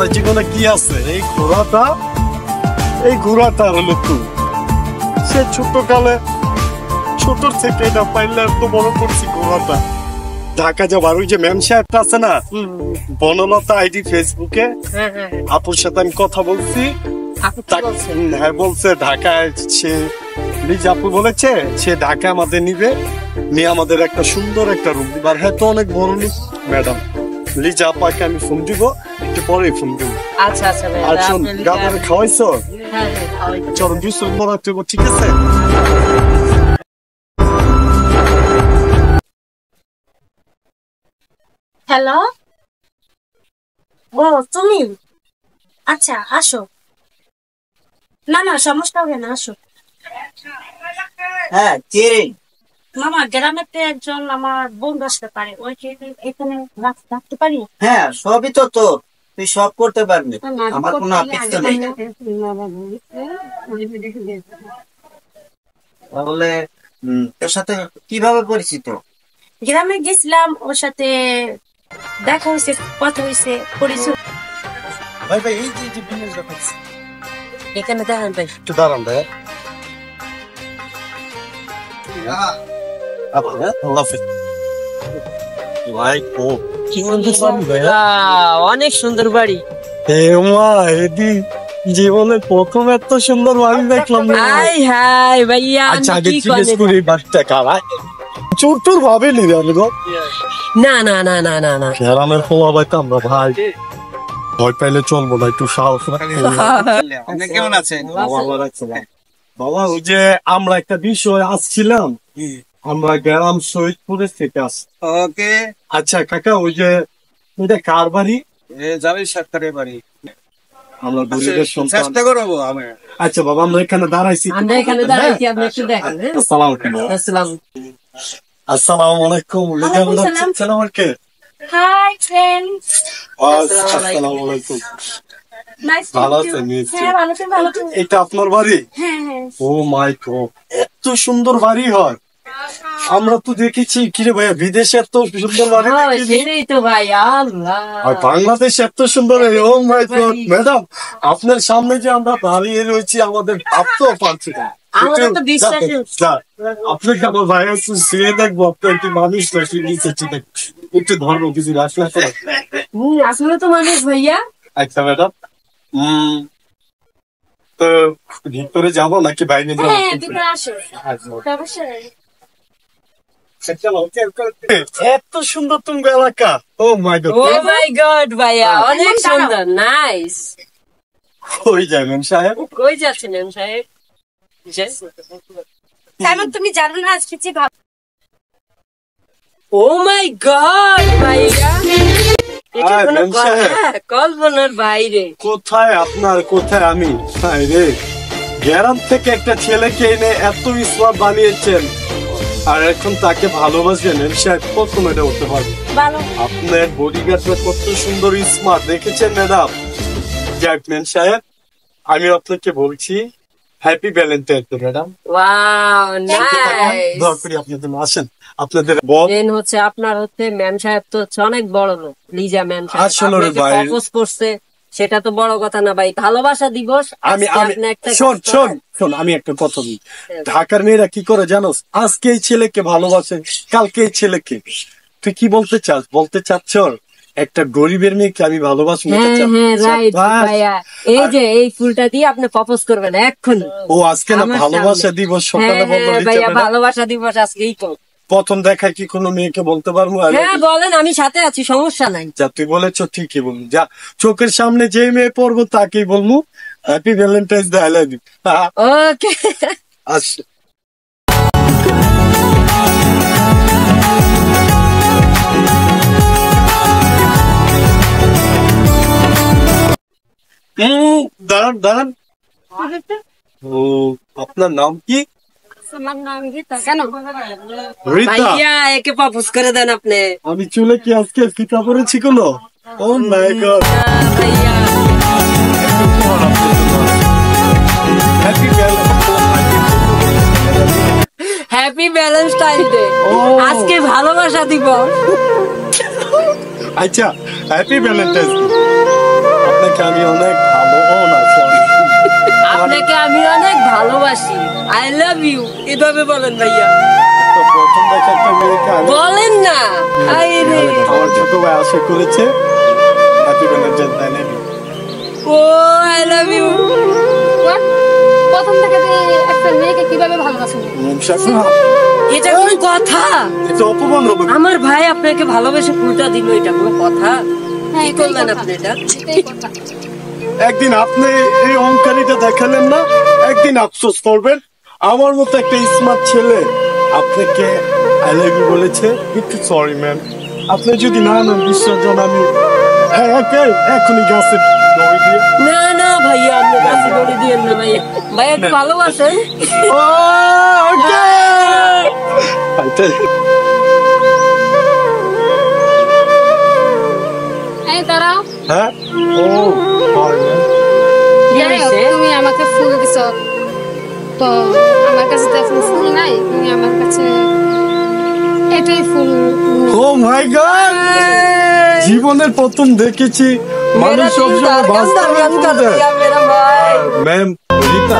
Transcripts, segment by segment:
আমার জীবনে কি আছে? এই ঘোড়াটা হলো তুই। সে ছোটকালে ছোট থেকে এটা পাইলে তো বড় করছি ঘোড়াটা। ঢাকা যাবার ওই যে ম্যাম সাহেবটা আছে না, বনলতা আইডি ফেসবুকে, আপুর সাথে আমি কথা বলছি। হ্যাঁ বলছে ঢাকায় সে লিজা আপু বলেছে সে ঢাকা আমাদের নিবে, নিয়ে আমাদের একটা সুন্দর একটা রুম দিবে। আর হ্যাঁ তো অনেক বড় লোক ম্যাডাম। লিজা আপাকে আমি ফোন দিব, একটু পরে ফোন দিব। আচ্ছা আচ্ছা ভাই। আর শোন, গাবারে খাওয়াইছো? হ্যাঁ হ্যাঁ চলো দুশো বড় ঠিক আছে। হ্যালো, ও তুমি? আচ্ছা আসো। না না সমস্যা হবে না, আসো। হ্যাঁ কে? মামা গ্রামেতে একজন আমার বন্ধু আসতে পারে, ওইকে এখানে রাখতে পারি? হ্যাঁ সবই তো তোর, তুই সব করতে পারবি, আমার কোনো আপত্তি নেই। তাহলে তোর সাথে কিভাবে পরিচিত? গ্রামে গেছিলাম, ওর সাথে দেখা হয়েছে, কথা হয়েছে, পরিচয়। ভাই ভাই এই যে বিজনেস ব্যাপার এখানে দেখেন ভাই। একটু দাঁড়ান ভাই। আল্লাহ হাফেজ। ভাই ও কি অনেক সুন্দর বাড়ি। এদি জীবনে প্রথম এত সুন্দর বাড়ি দেখলাম। হাই হাই ভাইয়া, আচ্ছা আগে জিজ্ঞেস করি বাড়িটা কারা? চোর ভাবে নিবে আমি গো। না না না না না না, গ্রামের পোলা ভাই তো আমরা ভাই, ভয় পাইলে চলবো না, একটু সাহস আপনি কেমন আছেন? বাবা। ওই যে আমরা একটা বিষয় আসছিলাম, আমরা গ্রাম শহীদপুরের থেকে আসছি। ওকে। আচ্ছা কাকা, ওই যে এটা কার বাড়ি? জাভেদ সরকারের বাড়ি। আমরা গরিবের সন্তান। চেষ্টা করবো আমি। আচ্ছা বাবা, আমরা এখানে দাঁড়াইছি। আমরা এখানে দাঁড়াইছি, আপনি একটু দেখেন। আসসালামু আলাইকুম। আসসালামু আলাইকুম। আসসালামু আলাইকুম। Hi friends. আসসালামু আলাইকুম। নাইস টু ভালো মিট ইউ। আছেন? হ্যাঁ ভালো আছি, ভালো আছি। এটা আপনার বাড়ি? হ্যাঁ হ্যাঁ। ও মাই গড, এত সুন্দর বাড়ি হয়? আমরা তো দেখেছি, কিরে ভাইয়া বিদেশে এত সুন্দর বাড়ি দেখিনি। সেটাই তো ভাই, আল্লাহ। আর বাংলাদেশ এত সুন্দর। ও মাই গড ম্যাডাম, আপনার সামনে যে আমরা দাঁড়িয়ে রয়েছি, আমাদের ভাবতেও পারছি না। আমাদের তো বিশ্বাস। আপনাকে আমার ভাই সে দেখবো, আপনার কি মানুষ একটু ধর্ম কিছু আসলে। আসলে তো মানুষ ভাইয়া। আচ্ছা ম্যাডাম, তো ভিতরে যাবো নাকি বাইরে যাবো? হ্যাঁ ভিতরে আসো, অবশ্যই। এত সুন্দর তুমি এলাকা। ও মাই গড, ও মাই গড ভাইয়া, অনেক সুন্দর, নাইস। কই যাবেন সাহেব? কই যাচ্ছেন সাহেব? সাহেব তুমি জানো না আজকে যে ও মাই গড ভাইয়া, এটা কোনো কল্পনার বাইরে। কোথায় আপনার, কোথায় আমি? রে গ্রাম থেকে একটা ছেলেকে এনে এত স্মার্ট বানিয়েছেন, আর এখন তাকে ভালোবাসবেন সাহেব, প্রথম এটা হতে পারবে। আপনার বডিগার্ডটা কত সুন্দর স্মার্ট, দেখেছেন ম্যাডাম? জ্যাকম্যান সাহেব, আমি আপনাকে বলছি happy Valentine day madam. Wow nice. দয়া করে আপনাদের আসেন, আপনাদের বল হচ্ছে আপনার হচ্ছে ম্যাম সাহেব তো হচ্ছে অনেক বড় লোক, লিজা ম্যাম সাহেব আসলে রে আপনাকে ভাই, প্রপোজ করছে, সেটা তো বড় কথা না ভাই। ভালোবাসা দিবস আমি শোন আমি একটা কথা বলি। ঢাকার মেয়েরা কি করে জানোস? আজকে এই ছেলেকে ভালোবাসে, কালকে এই ছেলেকে। তুই কি বলতে চাচ্ছ একটা গরিবের মেয়েকে আমি ভালোবাসবো? এই যে এই ফুলটা দিয়ে আপনি প্রপোজ করবেন এক্ষুনি। ও আজকে না ভালোবাসা দিবস, সকালে ভালোবাসা দিবস আজকেই তো। প্রথম দেখায় কি কোনো মেয়েকে বলতে পারবো? হ্যাঁ বলেন, আমি সাথে আছি, সমস্যা নাই। যা তুই বলেছ ঠিকই বলবি, যা চোখের সামনে যে মেয়ে পড়বো তাকেই বলবো happy Valentine's day, I love you. Okay আচ্ছা দাঁড়ান। ও আপনার নাম কি? একে প্রপোজ করে দেন আপনি। আমি চুলে কি আজকে ফিতা পরেছি কোনো? ও মাই গড, হ্যাপি ভ্যালেন্টাইন ডে, আজকে ভালোবাসা দিবস। আচ্ছা হ্যাপি ভ্যালেন্টাইন্স ডে। আপনাকে আমি অনেক ভালো না সরি আপনাকে আমি অনেক ভালোবাসি, আই লাভ ইউ, এভাবে বলেন ভাইয়া। প্রথম দেখা একটা মেয়েকে আমি বলেন না, আই রে আমার ছোট ভাই আশা করেছে হ্যাপি ভ্যালেন্টাইন ডে নেবি ও আই লাভ ইউ। What? প্রথম থেকে তুই একটা মেয়েকে কিভাবে ভালোবাসেন? এটা কোনো কথা? এটা অপমান হবে আমার ভাই আপনাকে ভালোবেসে ফুলটা দিল, এটা কোনো কথা? হ্যাঁ, কি এটাই করলেন কথা। আপনি এটা? এটাই কথা। একদিন আপনি এই অহংকারীটা দেখালেন না, একদিন আফসোস করবেন। আমার মতো একটা স্মার্ট ছেলে আপনাকে আই লাভ ইউ বলেছে, একটু সরি ম্যাম। আপনি যদি না নেন বিশ্বাস জন আমি হ্যাঁ এখনই গাছে দৌড়ে দিয়ে না না ভাইয়া, আপনি কাছে দড়ি দিয়েন না ভাইয়া। ভাইয়া একটু ভালোবাসেন। এই দাঁড়াও। হ্যাঁ ও sorry, ma'am। কি যাই হোক, হয়েছে? তুমি আমাকে ফুল দিছ, তো আমার কাছে তো এখন ফুল নাই, তুমি আমার কাছে এটাই ফুল। ও মাই গড, জীবনের প্রথম দেখেছি মানুষ সবসময় বাস্তবে ফুল দেয়। ম্যাম রীতা,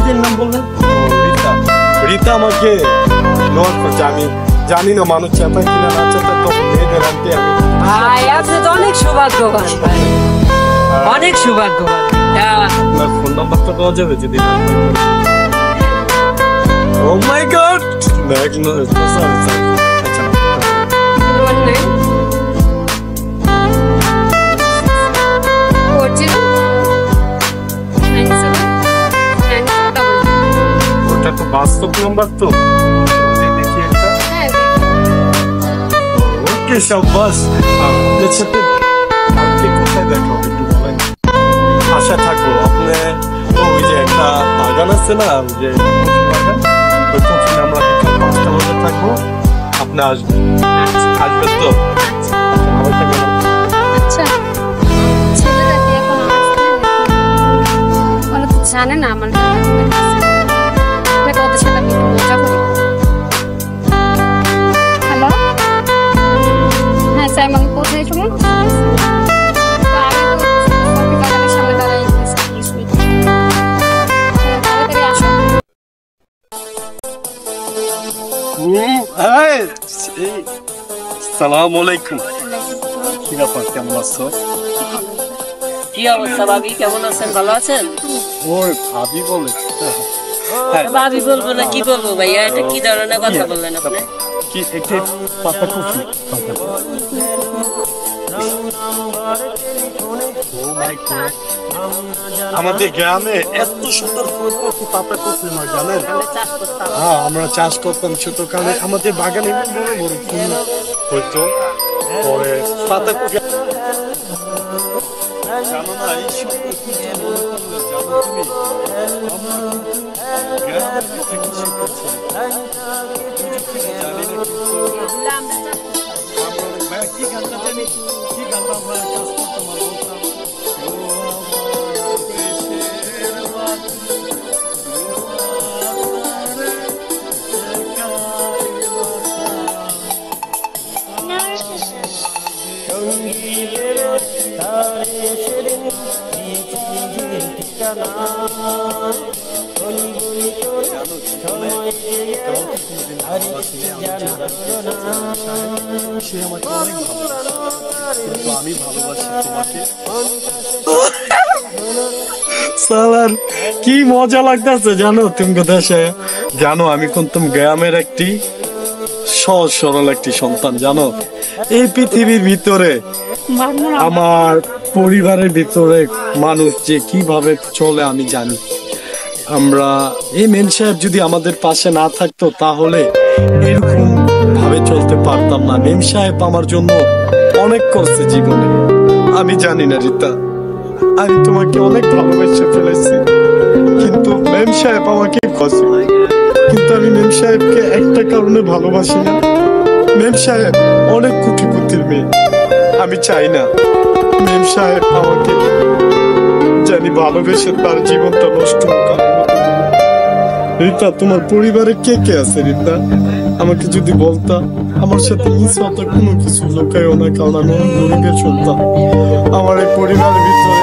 কি নাম বললেন? রীতা আমাকে নোট করছে। আমি জানি না মানুষ চেতায় কিনা না চেতায়, তো মেয়েদের আনতে আমি ভাই আপনি তো অনেক সৌভাগ্যবান ভাই, অনেক সৌভাগ্যবান। আপনার ফোন নাম্বারটা পাওয়া যাবে যদি? ও মাই গড, আচ্ছা One nine. 40 97 94 ওটা তো বাস্তব নাম্বার তো দেখি একটা। হ্যাঁ, ওকে শাবাশ, আপনার সাথে কালকে কোথায় দেখা হবে একটু বলেন। আশা থাকবো আপনি ওই যে একটা বাগান আছে না, ওই যে বাগান, ওই কফিনে আমরা বিকাল 5টা বাজে থাকবো, আপনি আসবেন তো? ভালো থাকবেন। আচ্ছা, ছেলেটা কি এখন আসছে? ওরা তো জানে না আমার husband আছে। দেখ, ওদের সাথে আমি একটু মজা করি। হ্যালো, হ্যাঁ সাইমন, কোথায় তুমি? তো আমি তো কফি বাগানের সামনে দাঁড়াই আছি, তাড়াতাড়ি আসো। সালাম আলাইকুম। কি ব্যাপার, কেমন আছো? কি অবস্থা ভাবি, কেমন আছেন? ভালো আছেন? ওই ভাবি বলে ভাবি বলবো না কি বলবো ভাইয়া, এটা কি ধরনের কথা বললেন আপনি? কি একটু পাতা কফি আমাদের গ্রামে এত সুন্দর ফুল কফি পাতা কফি না জানেন? চাষ করতাম। হ্যাঁ, আমরা চাষ করতাম ছোটকালে, আমাদের বাগানে বড় বড় ফুল হইতো। পরে পাতা কফি জানো না, এই সুন্দর ফুলটা মনে করলে জানো তুমি, আমরা গ্রামের থেকে শিখেছি। জানি না কিন্তু আমরা অনেক কি গানটা জানি, কি গানটা আমরা কাজ করতাম আর বলতাম, ও আমার দেশের মাটি, সে আমাকে অনেক ভালোবাসে, কিন্তু আমি ভালোবাসি তোমাকে। সালার কি মজা লাগতেছে জানো তুমি দেশে। জানো আমি কিন্তু গ্রামের একটি সহজ সরল একটি সন্তান। জানো এই পৃথিবীর ভিতরে আমার পরিবারের ভিতরে মানুষ যে কিভাবে চলে আমি জানি। আমরা এই মেন সাহেব যদি আমাদের পাশে না থাকতো তাহলে এরকম ভাবে চলতে পারতাম না। মেম সাহেব আমার জন্য অনেক করছে জীবনে। আমি জানি না রীতা, আমি তোমাকে অনেক ভালোবেসে ফেলেছি, কিন্তু মেম সাহেব আমাকে খসে। কিন্তু আমি মেম সাহেবকে একটা কারণে ভালোবাসি না। মেম সাহেব অনেক কোটিপতির মেয়ে, আমি চাই না মেম সাহেব আমাকে জানি ভালোবেসে তার জীবনটা নষ্ট হোক। রীতা, তোমার পরিবারে কে কে আছে রীতা? আমাকে যদি বলতা, আমার সাথে মিস হতো কোনো কিছু লুকাইও না, কারণ আমি অনেক গরিবের সন্তান। আমার এই পরিবারের ভিতরে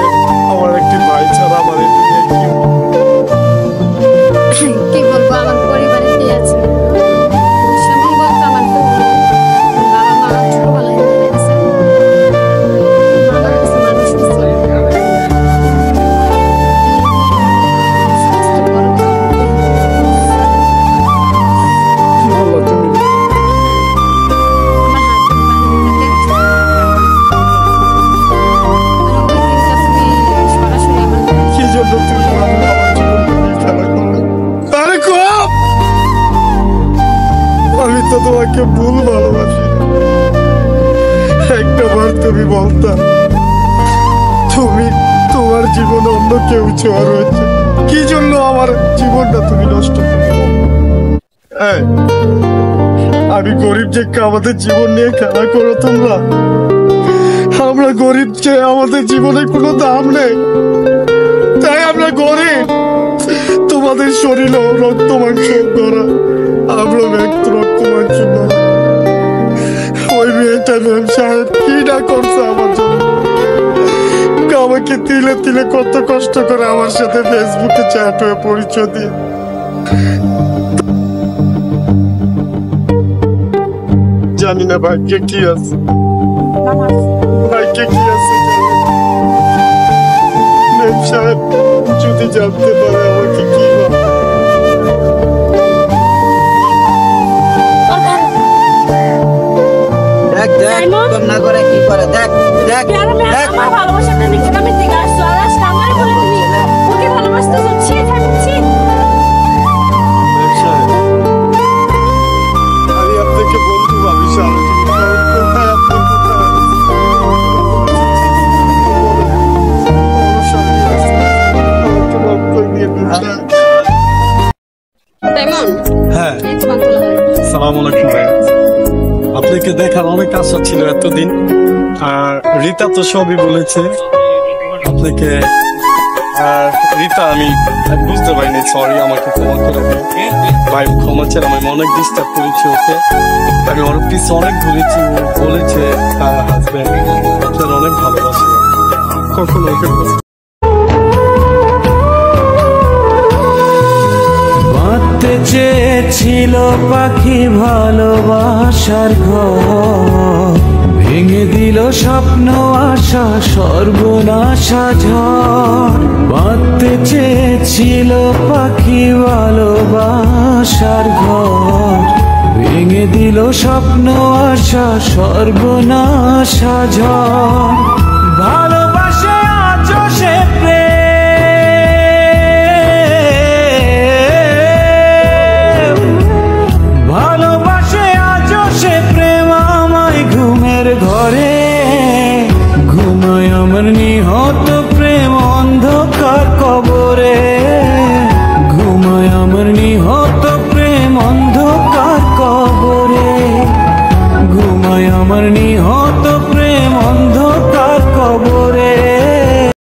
তুমি তোমার জীবনে অন্য কেউ ছোঁয়া রয়েছে, কি জন্য আমার জীবনটা তুমি নষ্ট করলে? এই, আমি গরিব যে আমাদের জীবন নিয়ে খেলা করো তোমরা? আমরা গরিব যে আমাদের জীবনে কোনো দাম নেই, তাই আমরা গরিব। তোমাদের শরীরও রক্ত মাংস করা, আমরা ব্যক্ত রক্ত মাংস করা। ওই মেয়েটা ম্যাম সাহেব কি না করছে আমার জন্য, আমাকে তিলে তিলে কত কষ্ট করে আমার সাথে ফেসবুকে চ্যাট হয়ে পরিচয় দিয়ে। জানি না ভাগ্যে কি আছে, ভাগ্যে কি আছে জানি না। ম্যাম সাহেব যদি জানতে পারে আমাকে কি হবে। দেখ দেখ সাইমন? তোর না করে কি করে, দেখ দেখ দেখ। আমার ভালোবাসাটা দেখে আমি থেকে আসছো, আর আজকে আমারই বলে তুমি ওকে ভালোবাসতে যাচ্ছি থাকছি। ম্যাম সাহেব, আমি আপনাকে বন্ধু ভাবি সারা জীবন। কোথায় আপনি, কোথায়? আমাকে মাফ করে দিয়ে দিন, সাহেব। তেমন হ্যাঁ, এই তোমার তোলা হয়ে গেছে। সালাম আলাইকুম ভাই। আপনাকে দেখার অনেক আশা ছিল এতদিন, আর রীতা তো সবই বলেছে আপনাকে। আর রীতা, আমি বুঝতে পারিনি, সরি, আমাকে ক্ষমা করে দিন ভাই। ক্ষমা ছিল, আমি অনেক ডিস্টার্ব করেছি ওকে। আমি ওর পিছনে অনেক ঘুরেছি, ও বলেছে তার হাজবেন্ড আপনার অনেক ভালোবাসে, কখনো ওকে বাঁধতে চেয়েছিল পাখি ভালোবাসার ঘর, ভেঙে দিল স্বপ্ন আশা সর্বনাশা ঝড়। বাঁধতে চেয়েছিল পাখি ভালোবাসার ঘর, ভেঙে দিল স্বপ্ন আশা সর্বনাশা ঝড়। ভালোবাসে আজ সে প্রেম, ভালোবাসে আজ সে প্রেম আমায় ঘুমের ঘরে, ঘুমায় আমার নিহত